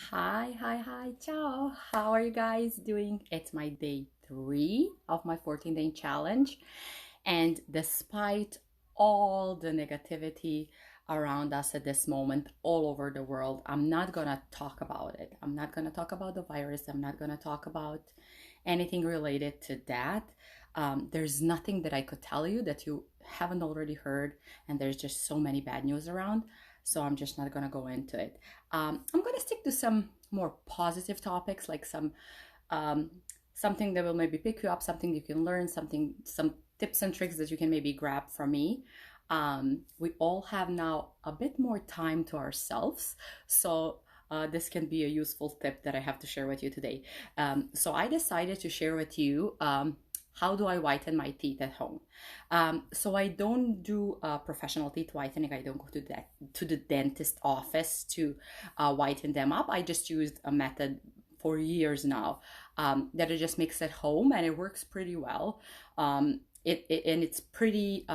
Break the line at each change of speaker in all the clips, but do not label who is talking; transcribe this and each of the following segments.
Hi, ciao. How are you guys doing? It's my day 3 of my 14-day challenge. And despite all the negativity around us at this moment, all over the world, I'm not gonna talk about it. I'm not gonna talk about the virus. I'm not gonna talk about anything related to that. There's nothing that I could tell you that you haven't already heard, and there's just so many bad news around. So I'm just not gonna go into it. I'm gonna stick to some more positive topics, like um, something that will maybe pick you up, something you can learn, some tips and tricks that you can maybe grab from me. We all have now a bit more time to ourselves, so this can be a useful tip that I have to share with you today. So I decided to share with you how do I whiten my teeth at home. So I don't do professional teeth whitening. I don't go to the dentist office to whiten them up. I just used a method for years now that I just mix at home, and it works pretty well. And it's pretty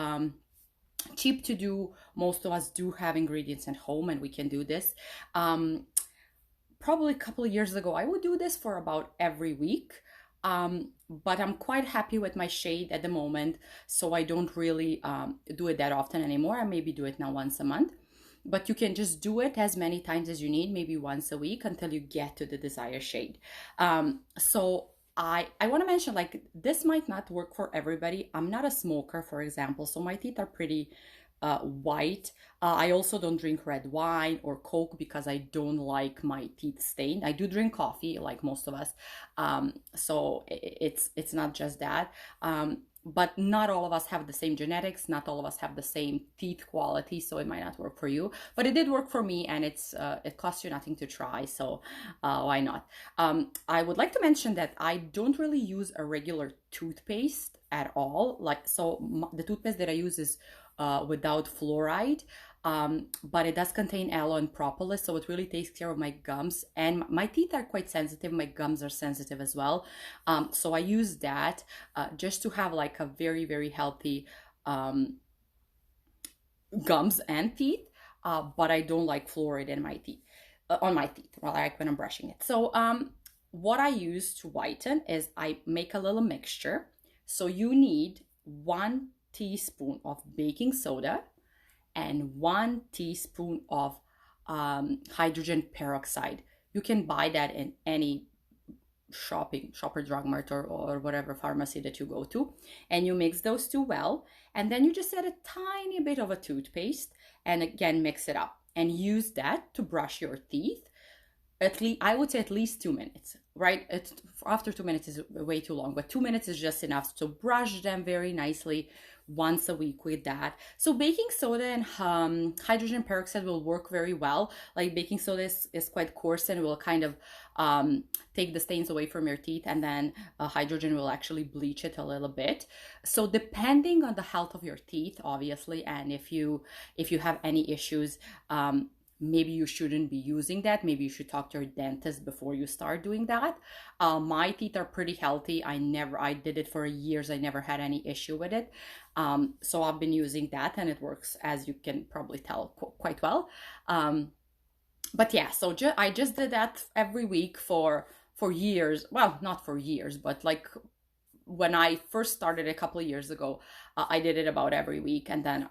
cheap to do. Most of us do have ingredients at home, and we can do this. Probably a couple of years ago, I would do this for about every week. But I'm quite happy with my shade at the moment, so I don't really do it that often anymore. I maybe do it now once a month, but you can just do it as many times as you need, maybe once a week until you get to the desired shade. So I want to mention, like, this might not work for everybody. I'm not a smoker, for example, so my teeth are pretty white. I also don't drink red wine or Coke because I don't like my teeth stained. I do drink coffee, like most of us, so it's not just that. But not all of us have the same genetics. Not all of us have the same teeth quality, so it might not work for you. But it did work for me, and it costs you nothing to try, so why not? I would like to mention that I don't really use a regular toothpaste at all. Like, so the toothpaste that I use is without fluoride, but it does contain aloe and propolis, so it really takes care of my gums. And my teeth are quite sensitive. My gums are sensitive as well. So I use that just to have like a very, very healthy gums and teeth. But I don't like fluoride in my teeth, on my teeth, like when I'm brushing it. So what I use to whiten is I make a little mixture. So you need 1 teaspoon of baking soda and 1 teaspoon of hydrogen peroxide. You can buy that in any shopper drug mart or whatever pharmacy that you go to, and you mix those two well, and then you just add a tiny bit of a toothpaste and again mix it up and use that to brush your teeth. At least, I would say, at least 2 minutes, right? After 2 minutes is way too long, but 2 minutes is just enough to brush them very nicely once a week with that. So baking soda and hydrogen peroxide will work very well. Like, baking soda is quite coarse and will kind of take the stains away from your teeth, and then hydrogen will actually bleach it a little bit. So depending on the health of your teeth, obviously, and if you have any issues, maybe you shouldn't be using that. Maybe you should talk to your dentist before you start doing that. My teeth are pretty healthy. I did it for years. I never had any issue with it. So I've been using that, and it works, as you can probably tell, quite well. But yeah, so I just did that every week for years. Well, not for years, but like when I first started a couple of years ago, I did it about every week, and then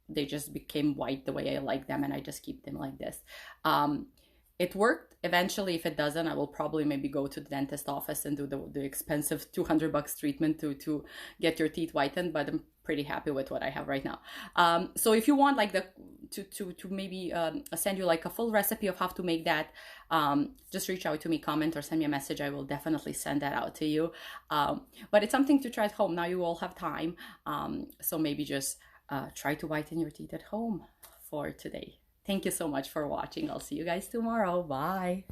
they just became white the way I like them, and I just keep them like this. It worked. Eventually, if it doesn't, I will probably maybe go to the dentist office and do the expensive $200 treatment to get your teeth whitened, but I'm pretty happy with what I have right now. So if you want, like, to maybe send you like a full recipe of how to make that, just reach out to me, comment, or send me a message. I will definitely send that out to you. But it's something to try at home. Now you all have time, so maybe just try to whiten your teeth at home for today. Thank you so much for watching. I'll see you guys tomorrow. Bye.